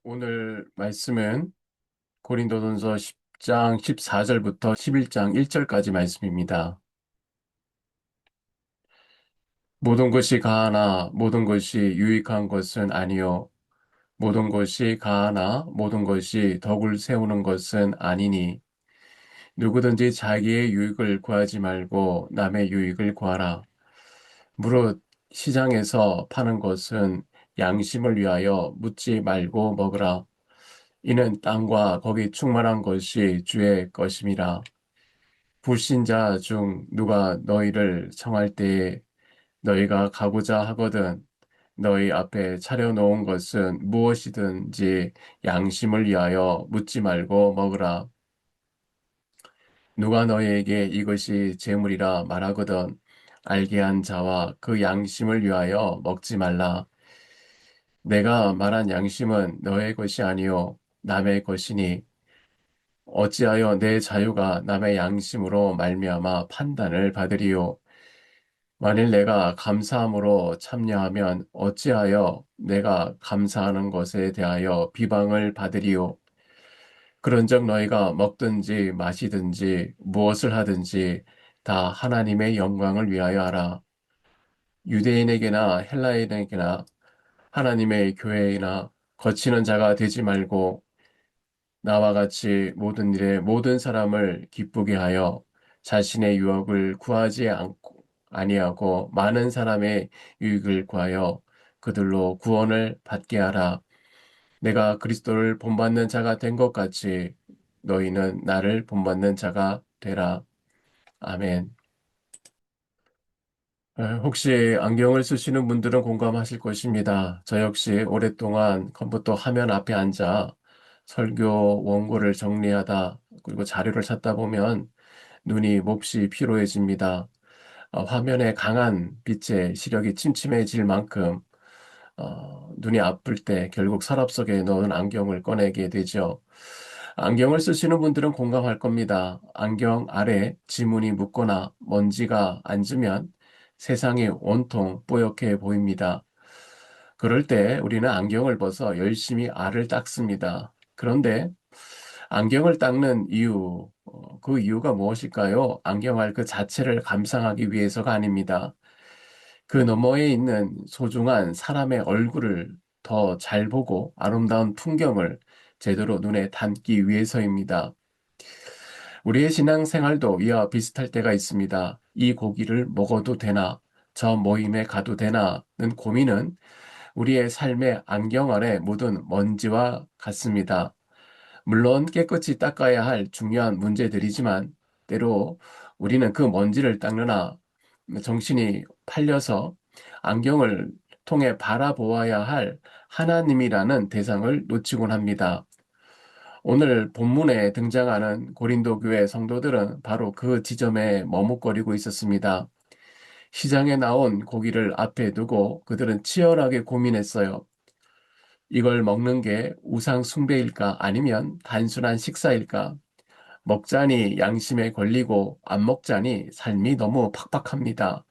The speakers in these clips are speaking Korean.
오늘 말씀은 고린도전서 10장 14절부터 11장 1절까지 말씀입니다. 모든 것이 가하나 모든 것이 유익한 것은 아니요 모든 것이 가하나 모든 것이 덕을 세우는 것은 아니니 누구든지 자기의 유익을 구하지 말고 남의 유익을 구하라. 무릇 시장에서 파는 것은 양심을 위하여 묻지 말고 먹으라. 이는 땅과 거기 충만한 것이 주의 것임이라. 불신자 중 누가 너희를 청할 때에 너희가 가고자 하거든 너희 앞에 차려놓은 것은 무엇이든지 양심을 위하여 묻지 말고 먹으라. 누가 너희에게 이것이 재물이라 말하거든 알게 한 자와 그 양심을 위하여 먹지 말라. 내가 말한 양심은 너의 것이 아니요 남의 것이니 어찌하여 내 자유가 남의 양심으로 말미암아 판단을 받으리요. 만일 내가 감사함으로 참여하면 어찌하여 내가 감사하는 것에 대하여 비방을 받으리요. 그런즉 너희가 먹든지 마시든지 무엇을 하든지 다 하나님의 영광을 위하여 하라. 유대인에게나 헬라인에게나 하나님의 교회이나 거치는 자가 되지 말고 나와 같이 모든 일에 모든 사람을 기쁘게 하여 자신의 유업을 구하지 않고 아니하고 많은 사람의 유익을 구하여 그들로 구원을 받게 하라. 내가 그리스도를 본받는 자가 된 것 같이 너희는 나를 본받는 자가 되라. 아멘. 혹시 안경을 쓰시는 분들은 공감하실 것입니다. 저 역시 오랫동안 컴퓨터 화면 앞에 앉아 설교 원고를 정리하다 그리고 자료를 찾다 보면 눈이 몹시 피로해집니다. 화면에 강한 빛의 시력이 침침해질 만큼 눈이 아플 때 결국 서랍 속에 넣은 안경을 꺼내게 되죠. 안경을 쓰시는 분들은 공감할 겁니다. 안경 아래 지문이 묻거나 먼지가 앉으면 세상이 온통 뿌옇게 보입니다. 그럴 때 우리는 안경을 벗어 열심히 알을 닦습니다. 그런데 안경을 닦는 이유, 그 이유가 무엇일까요? 안경알 그 자체를 감상하기 위해서가 아닙니다. 그 너머에 있는 소중한 사람의 얼굴을 더 잘 보고 아름다운 풍경을 제대로 눈에 담기 위해서입니다. 우리의 신앙생활도 이와 비슷할 때가 있습니다. 이 고기를 먹어도 되나? 저 모임에 가도 되나?는 고민은 우리의 삶의 안경 아래 묻은 먼지와 같습니다. 물론 깨끗이 닦아야 할 중요한 문제들이지만 때로 우리는 그 먼지를 닦느라 정신이 팔려서 안경을 통해 바라보아야 할 하나님이라는 대상을 놓치곤 합니다. 오늘 본문에 등장하는 고린도 교회 성도들은 바로 그 지점에 머뭇거리고 있었습니다. 시장에 나온 고기를 앞에 두고 그들은 치열하게 고민했어요. 이걸 먹는 게 우상 숭배일까 아니면 단순한 식사일까? 먹자니 양심에 걸리고 안 먹자니 삶이 너무 팍팍합니다.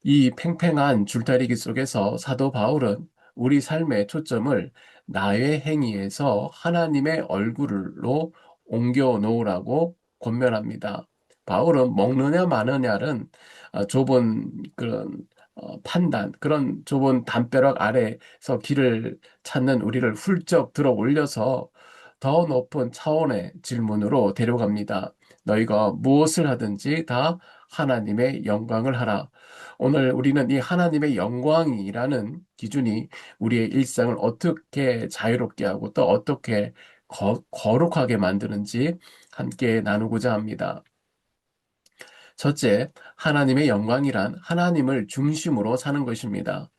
이 팽팽한 줄다리기 속에서 사도 바울은 우리 삶의 초점을 나의 행위에서 하나님의 얼굴로 옮겨 놓으라고 권면합니다. 바울은 먹느냐 마느냐는 좁은 그런 판단, 그런 좁은 담벼락 아래서 길을 찾는 우리를 훌쩍 들어 올려서 더 높은 차원의 질문으로 데려갑니다. 너희가 무엇을 하든지 다 하나님의 영광을 하라. 오늘 우리는 이 하나님의 영광이라는 기준이 우리의 일상을 어떻게 자유롭게 하고 또 어떻게 거룩하게 만드는지 함께 나누고자 합니다. 첫째, 하나님의 영광이란 하나님을 중심으로 사는 것입니다.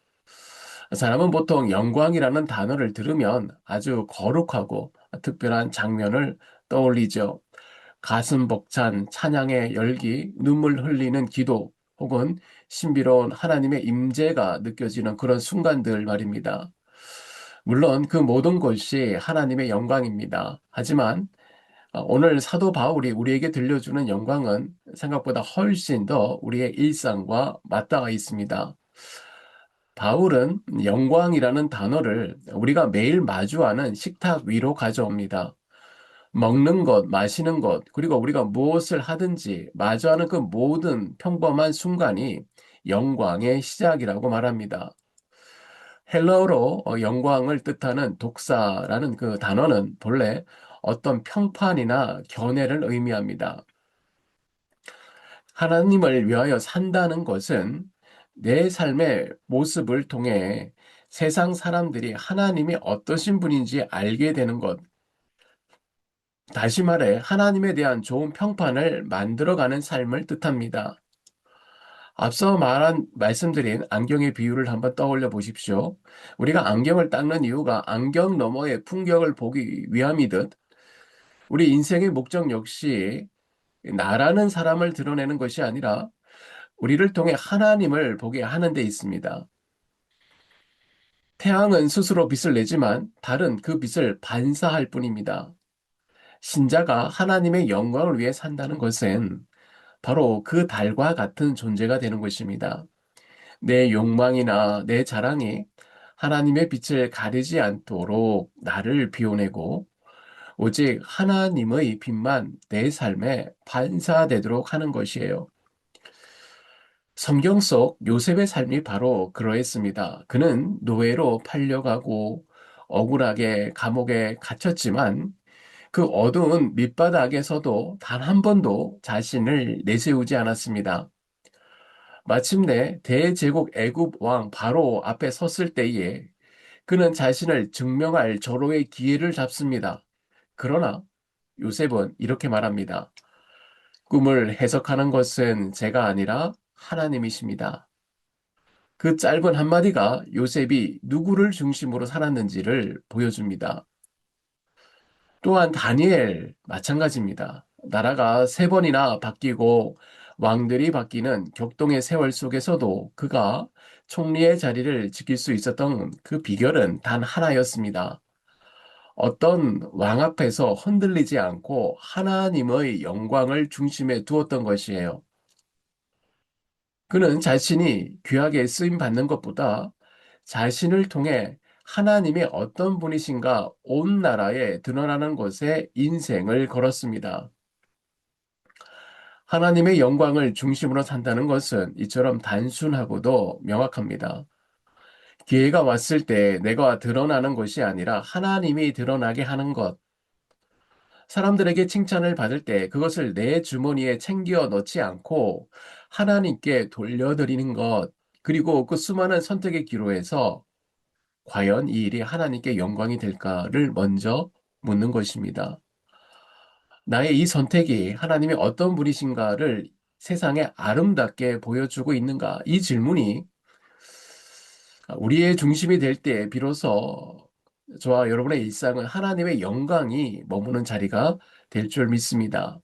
사람은 보통 영광이라는 단어를 들으면 아주 거룩하고 특별한 장면을 떠올리죠. 가슴 벅찬 찬양의 열기, 눈물 흘리는 기도, 혹은 신비로운 하나님의 임재가 느껴지는 그런 순간들 말입니다. 물론 그 모든 것이 하나님의 영광입니다. 하지만 오늘 사도 바울이 우리에게 들려주는 영광은 생각보다 훨씬 더 우리의 일상과 맞닿아 있습니다. 바울은 영광이라는 단어를 우리가 매일 마주하는 식탁 위로 가져옵니다. 먹는 것, 마시는 것, 그리고 우리가 무엇을 하든지 마주하는 그 모든 평범한 순간이 영광의 시작이라고 말합니다. 헬라어로 영광을 뜻하는 독사라는 그 단어는 본래 어떤 평판이나 견해를 의미합니다. 하나님을 위하여 산다는 것은 내 삶의 모습을 통해 세상 사람들이 하나님이 어떠신 분인지 알게 되는 것, 다시 말해 하나님에 대한 좋은 평판을 만들어가는 삶을 뜻합니다. 앞서 말씀드린 안경의 비유를 한번 떠올려 보십시오. 우리가 안경을 닦는 이유가 안경 너머의 풍경을 보기 위함이듯 우리 인생의 목적 역시 나라는 사람을 드러내는 것이 아니라 우리를 통해 하나님을 보게 하는 데 있습니다. 태양은 스스로 빛을 내지만 달은 그 빛을 반사할 뿐입니다. 신자가 하나님의 영광을 위해 산다는 것은 바로 그 달과 같은 존재가 되는 것입니다. 내 욕망이나 내 자랑이 하나님의 빛을 가리지 않도록 나를 비워내고 오직 하나님의 빛만 내 삶에 반사되도록 하는 것이에요. 성경 속 요셉의 삶이 바로 그러했습니다. 그는 노예로 팔려가고 억울하게 감옥에 갇혔지만 그 어두운 밑바닥에서도 단 한 번도 자신을 내세우지 않았습니다. 마침내 대제국 애굽 왕 바로 앞에 섰을 때에 그는 자신을 증명할 절호의 기회를 잡습니다. 그러나 요셉은 이렇게 말합니다. 꿈을 해석하는 것은 제가 아니라 하나님이십니다. 그 짧은 한마디가 요셉이 누구를 중심으로 살았는지를 보여줍니다. 또한 다니엘 마찬가지입니다. 나라가 세 번이나 바뀌고 왕들이 바뀌는 격동의 세월 속에서도 그가 총리의 자리를 지킬 수 있었던 그 비결은 단 하나였습니다. 어떤 왕 앞에서 흔들리지 않고 하나님의 영광을 중심에 두었던 것이에요. 그는 자신이 귀하게 쓰임 받는 것보다 자신을 통해 하나님이 어떤 분이신가 온 나라에 드러나는 것에 인생을 걸었습니다. 하나님의 영광을 중심으로 산다는 것은 이처럼 단순하고도 명확합니다. 기회가 왔을 때 내가 드러나는 것이 아니라 하나님이 드러나게 하는 것. 사람들에게 칭찬을 받을 때 그것을 내 주머니에 챙겨 넣지 않고 하나님께 돌려드리는 것. 그리고 그 수많은 선택의 기로에서 과연 이 일이 하나님께 영광이 될까를 먼저 묻는 것입니다. 나의 이 선택이 하나님의 어떤 분이신가를 세상에 아름답게 보여주고 있는가? 이 질문이 우리의 중심이 될 때 비로소 저와 여러분의 일상은 하나님의 영광이 머무는 자리가 될 줄 믿습니다.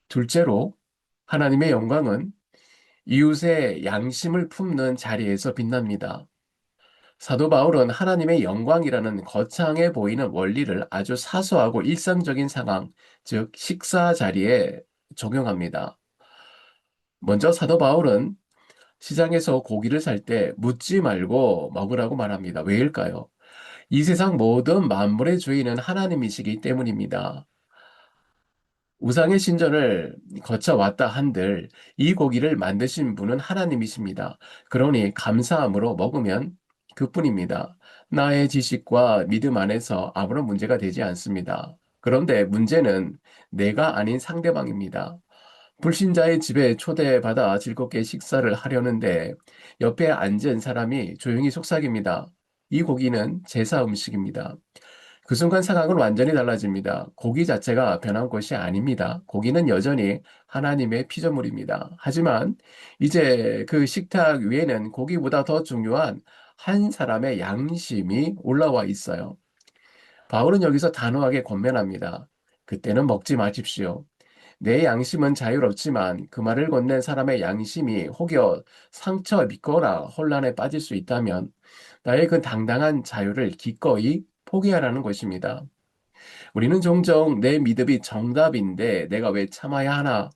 둘째로, 하나님의 영광은 이웃의 양심을 품는 자리에서 빛납니다. 사도 바울은 하나님의 영광이라는 거창해 보이는 원리를 아주 사소하고 일상적인 상황, 즉 식사 자리에 적용합니다. 먼저 사도 바울은 시장에서 고기를 살 때 묻지 말고 먹으라고 말합니다. 왜일까요? 이 세상 모든 만물의 주인은 하나님이시기 때문입니다. 우상의 신전을 거쳐 왔다 한들 이 고기를 만드신 분은 하나님이십니다. 그러니 감사함으로 먹으면 그뿐입니다. 나의 지식과 믿음 안에서 아무런 문제가 되지 않습니다. 그런데 문제는 내가 아닌 상대방입니다. 불신자의 집에 초대받아 즐겁게 식사를 하려는데 옆에 앉은 사람이 조용히 속삭입니다. 이 고기는 제사 음식입니다. 그 순간 상황은 완전히 달라집니다. 고기 자체가 변한 것이 아닙니다. 고기는 여전히 하나님의 피조물입니다. 하지만 이제 그 식탁 위에는 고기보다 더 중요한 한 사람의 양심이 올라와 있어요. 바울은 여기서 단호하게 권면합니다. 그때는 먹지 마십시오. 내 양심은 자유롭지만 그 말을 건넨 사람의 양심이 혹여 상처 입거나 혼란에 빠질 수 있다면 나의 그 당당한 자유를 기꺼이 포기하라는 것입니다. 우리는 종종 내 믿음이 정답인데 내가 왜 참아야 하나?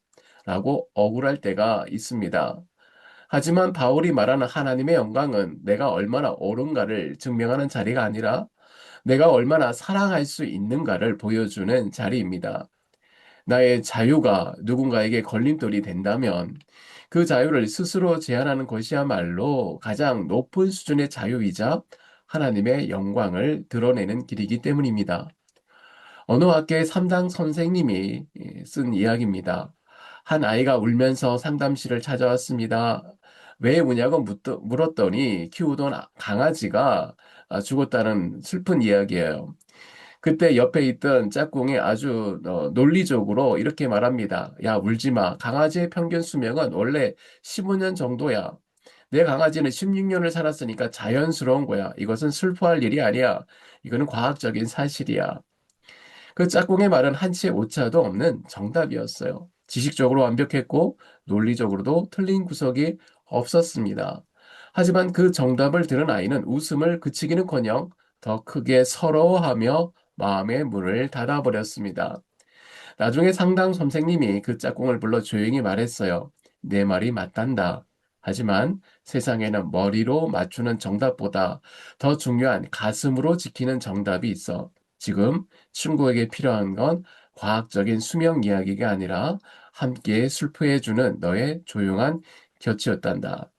라고 억울할 때가 있습니다. 하지만 바울이 말하는 하나님의 영광은 내가 얼마나 옳은가를 증명하는 자리가 아니라 내가 얼마나 사랑할 수 있는가를 보여주는 자리입니다. 나의 자유가 누군가에게 걸림돌이 된다면 그 자유를 스스로 제한하는 것이야말로 가장 높은 수준의 자유이자 하나님의 영광을 드러내는 길이기 때문입니다. 어느 학교의 삼당 선생님이 쓴 이야기입니다. 한 아이가 울면서 상담실을 찾아왔습니다. 왜 우냐고 물었더니 키우던 강아지가 죽었다는 슬픈 이야기예요. 그때 옆에 있던 짝꿍이 아주 논리적으로 이렇게 말합니다. 야, 울지 마. 강아지의 평균 수명은 원래 15년 정도야. 내 강아지는 16년을 살았으니까 자연스러운 거야. 이것은 슬퍼할 일이 아니야. 이거는 과학적인 사실이야. 그 짝꿍의 말은 한치의 오차도 없는 정답이었어요. 지식적으로 완벽했고 논리적으로도 틀린 구석이 없었습니다. 하지만 그 정답을 들은 아이는 웃음을 그치기는커녕 더 크게 서러워하며 마음의 문을 닫아버렸습니다. 나중에 상당 선생님이 그 짝꿍을 불러 조용히 말했어요. 내 말이 맞단다. 하지만 세상에는 머리로 맞추는 정답보다 더 중요한 가슴으로 지키는 정답이 있어. 지금 친구에게 필요한 건 과학적인 수명 이야기가 아니라 함께 슬퍼해주는 너의 조용한 곁이었단다.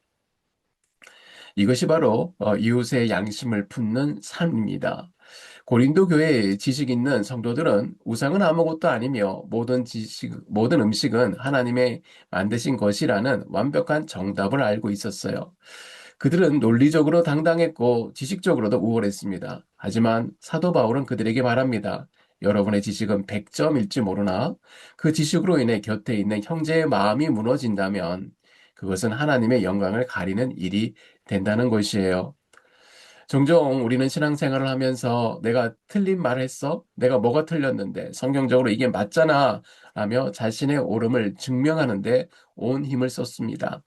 이것이 바로 이웃의 양심을 품는 삶입니다. 고린도 교회에 지식 있는 성도들은 우상은 아무것도 아니며 모든 음식은 하나님의 만드신 것이라는 완벽한 정답을 알고 있었어요. 그들은 논리적으로 당당했고 지식적으로도 우월했습니다. 하지만 사도 바울은 그들에게 말합니다. 여러분의 지식은 100점일지 모르나 그 지식으로 인해 곁에 있는 형제의 마음이 무너진다면 그것은 하나님의 영광을 가리는 일이 된다는 것이에요. 종종 우리는 신앙생활을 하면서 내가 틀린 말을 했어? 내가 뭐가 틀렸는데? 성경적으로 이게 맞잖아. 라며 자신의 옳음을 증명하는데 온 힘을 썼습니다.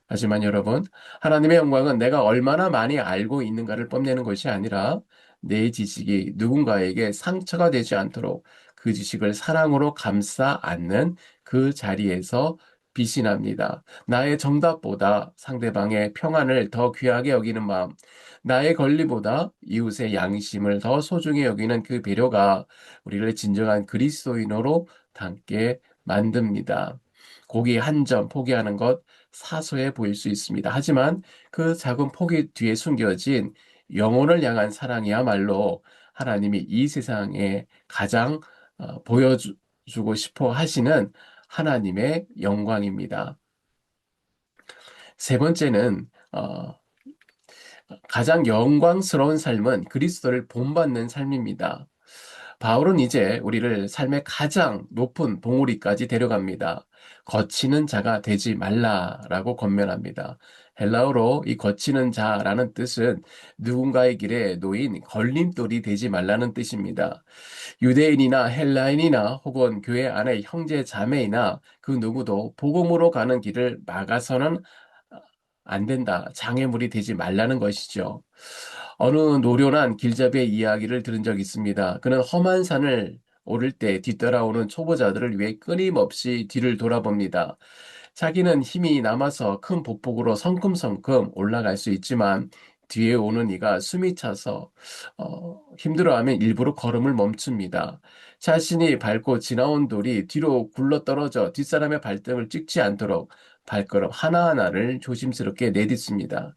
하지만 여러분, 하나님의 영광은 내가 얼마나 많이 알고 있는가를 뽐내는 것이 아니라 내 지식이 누군가에게 상처가 되지 않도록 그 지식을 사랑으로 감싸 안는 그 자리에서 빛이 납니다. 나의 정답보다 상대방의 평안을 더 귀하게 여기는 마음, 나의 권리보다 이웃의 양심을 더 소중히 여기는 그 배려가 우리를 진정한 그리스도인으로 닮게 만듭니다. 고기 한 점 포기하는 것 사소해 보일 수 있습니다. 하지만 그 작은 포기 뒤에 숨겨진 영혼을 향한 사랑이야말로 하나님이 이 세상에 가장 보여주고 싶어 하시는 하나님의 영광입니다. 세 번째는 가장 영광스러운 삶은 그리스도를 본받는 삶입니다. 바울은 이제 우리를 삶의 가장 높은 봉우리까지 데려갑니다. 거치는 자가 되지 말라라고 권면합니다. 헬라어로 이 거치는 자라는 뜻은 누군가의 길에 놓인 걸림돌이 되지 말라는 뜻입니다. 유대인이나 헬라인이나 혹은 교회 안의 형제 자매이나 그 누구도 복음으로 가는 길을 막아서는 안 된다. 장애물이 되지 말라는 것이죠. 어느 노련한 길잡이의 이야기를 들은 적이 있습니다. 그는 험한 산을 오를 때 뒤따라오는 초보자들을 위해 끊임없이 뒤를 돌아봅니다. 자기는 힘이 남아서 큰 보폭으로 성큼성큼 올라갈 수 있지만 뒤에 오는 이가 숨이 차서 힘들어하면 일부러 걸음을 멈춥니다. 자신이 밟고 지나온 돌이 뒤로 굴러떨어져 뒷사람의 발등을 찍지 않도록 발걸음 하나하나를 조심스럽게 내딛습니다.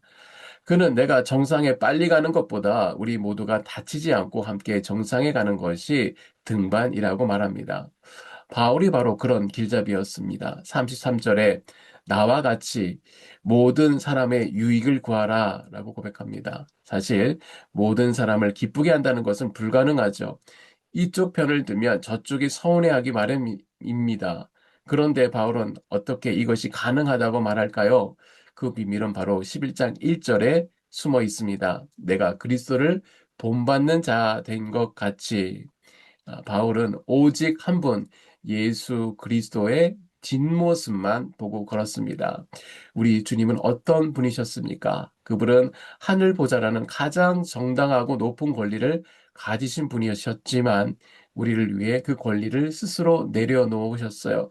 그는 내가 정상에 빨리 가는 것보다 우리 모두가 다치지 않고 함께 정상에 가는 것이 등반이라고 말합니다. 바울이 바로 그런 길잡이였습니다. 33절에 나와 같이 모든 사람의 유익을 구하라 라고 고백합니다. 사실 모든 사람을 기쁘게 한다는 것은 불가능하죠. 이쪽 편을 들면 저쪽이 서운해하기 마련입니다. 그런데 바울은 어떻게 이것이 가능하다고 말할까요? 그 비밀은 바로 11장 1절에 숨어 있습니다. 내가 그리스도를 본받는 자 된 것 같이 바울은 오직 한 분 예수 그리스도의 뒷모습만 보고 걸었습니다. 우리 주님은 어떤 분이셨습니까? 그분은 하늘 보좌라는 가장 정당하고 높은 권리를 가지신 분이셨지만 우리를 위해 그 권리를 스스로 내려놓으셨어요.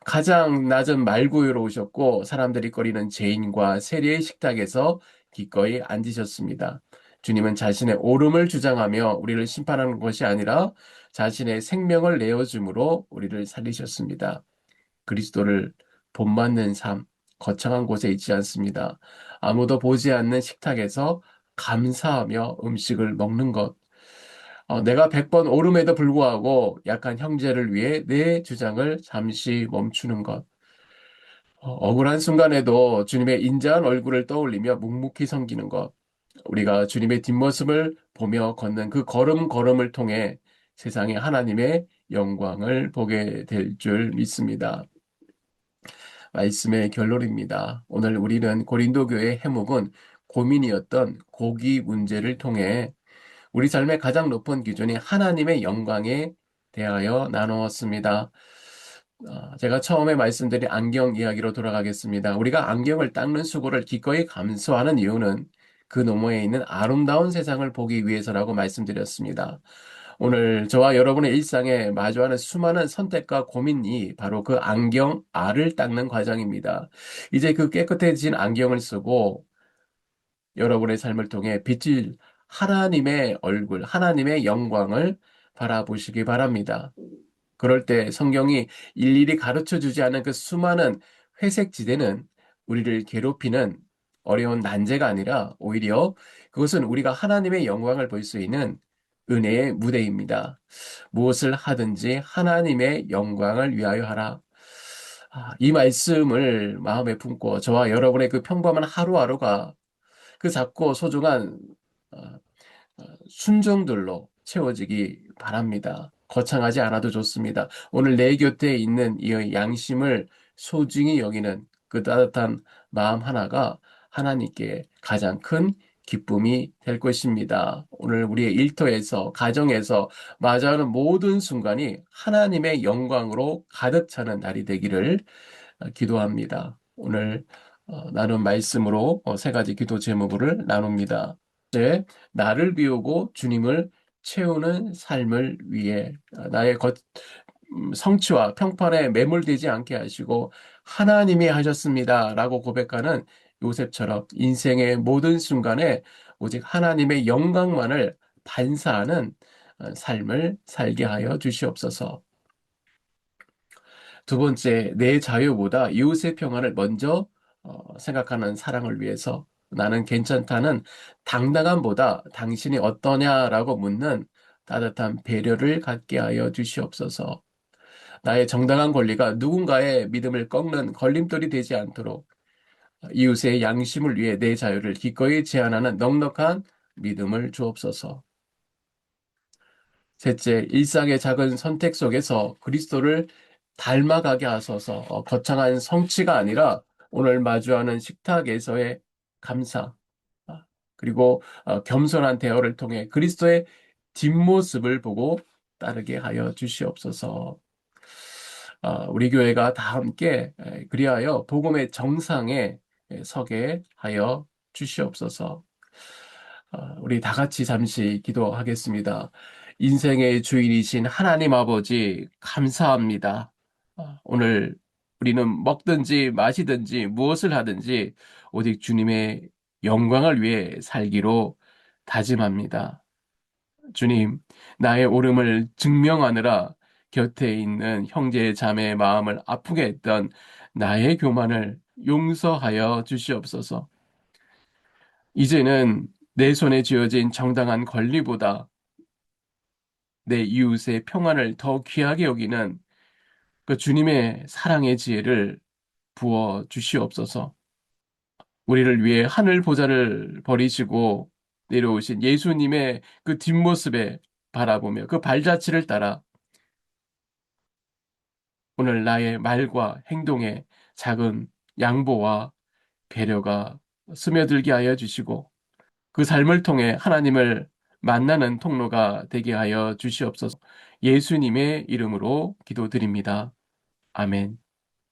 가장 낮은 말구유로 오셨고 사람들이 꺼리는 죄인과 세리의 식탁에서 기꺼이 앉으셨습니다. 주님은 자신의 옳음을 주장하며 우리를 심판하는 것이 아니라 자신의 생명을 내어줌으로 우리를 살리셨습니다. 그리스도를 본받는 삶, 거창한 곳에 있지 않습니다. 아무도 보지 않는 식탁에서 감사하며 음식을 먹는 것. 내가 100번 옳음에도 불구하고 약한 형제를 위해 내 주장을 잠시 멈추는 것. 억울한 순간에도 주님의 인자한 얼굴을 떠올리며 묵묵히 섬기는 것. 우리가 주님의 뒷모습을 보며 걷는 그 걸음걸음을 통해 세상에 하나님의 영광을 보게 될 줄 믿습니다. 말씀의 결론입니다. 오늘 우리는 고린도 교회의 해묵은 고민이었던 고기 문제를 통해 우리 삶의 가장 높은 기준이 하나님의 영광에 대하여 나누었습니다. 제가 처음에 말씀드린 안경 이야기로 돌아가겠습니다. 우리가 안경을 닦는 수고를 기꺼이 감수하는 이유는 그 너머에 있는 아름다운 세상을 보기 위해서라고 말씀드렸습니다. 오늘 저와 여러분의 일상에 마주하는 수많은 선택과 고민이 바로 그 안경 알을 닦는 과정입니다. 이제 그 깨끗해진 안경을 쓰고 여러분의 삶을 통해 빛을 하나님의 얼굴, 하나님의 영광을 바라보시기 바랍니다. 그럴 때 성경이 일일이 가르쳐 주지 않은 그 수많은 회색 지대는 우리를 괴롭히는 어려운 난제가 아니라 오히려 그것은 우리가 하나님의 영광을 볼 수 있는 은혜의 무대입니다. 무엇을 하든지 하나님의 영광을 위하여 하라. 이 말씀을 마음에 품고 저와 여러분의 그 평범한 하루하루가 그 작고 소중한 어, 순종들로 채워지기 바랍니다. 거창하지 않아도 좋습니다. 오늘 내 곁에 있는 이 양심을 소중히 여기는 그 따뜻한 마음 하나가 하나님께 가장 큰 기쁨이 될 것입니다. 오늘 우리의 일터에서, 가정에서 맞이하는 모든 순간이 하나님의 영광으로 가득 차는 날이 되기를 기도합니다. 오늘 나눈 말씀으로 세 가지 기도 제목을 나눕니다. 이제 나를 비우고 주님을 채우는 삶을 위해 나의 성취와 평판에 매몰되지 않게 하시고 하나님이 하셨습니다라고 고백하는 요셉처럼 인생의 모든 순간에 오직 하나님의 영광만을 반사하는 삶을 살게 하여 주시옵소서. 두 번째, 내 자유보다 이웃의 평안을 먼저 생각하는 사랑을 위해서 나는 괜찮다는 당당함보다 당신이 어떠냐라고 묻는 따뜻한 배려를 갖게 하여 주시옵소서. 나의 정당한 권리가 누군가의 믿음을 꺾는 걸림돌이 되지 않도록 이웃의 양심을 위해 내 자유를 기꺼이 제한하는 넉넉한 믿음을 주옵소서. 셋째, 일상의 작은 선택 속에서 그리스도를 닮아가게 하소서. 거창한 성취가 아니라 오늘 마주하는 식탁에서의 감사, 그리고 겸손한 대화를 통해 그리스도의 뒷모습을 보고 따르게 하여 주시옵소서. 우리 교회가 다 함께 그리하여 복음의 정상에 서게 하여 주시옵소서. 우리 다 같이 잠시 기도하겠습니다. 인생의 주인이신 하나님 아버지, 감사합니다. 오늘 우리는 먹든지 마시든지 무엇을 하든지 오직 주님의 영광을 위해 살기로 다짐합니다. 주님, 나의 옳음을 증명하느라 곁에 있는 형제 자매의 마음을 아프게 했던 나의 교만을 용서하여 주시옵소서. 이제는 내 손에 쥐어진 정당한 권리보다 내 이웃의 평안을 더 귀하게 여기는 그 주님의 사랑의 지혜를 부어 주시옵소서. 우리를 위해 하늘 보좌를 버리시고 내려오신 예수님의 그 뒷모습에 바라보며 그 발자취를 따라 오늘 나의 말과 행동에 작은 양보와 배려가 스며들게 하여 주시고 그 삶을 통해 하나님을 만나는 통로가 되게 하여 주시옵소서. 예수님의 이름으로 기도드립니다. 아멘.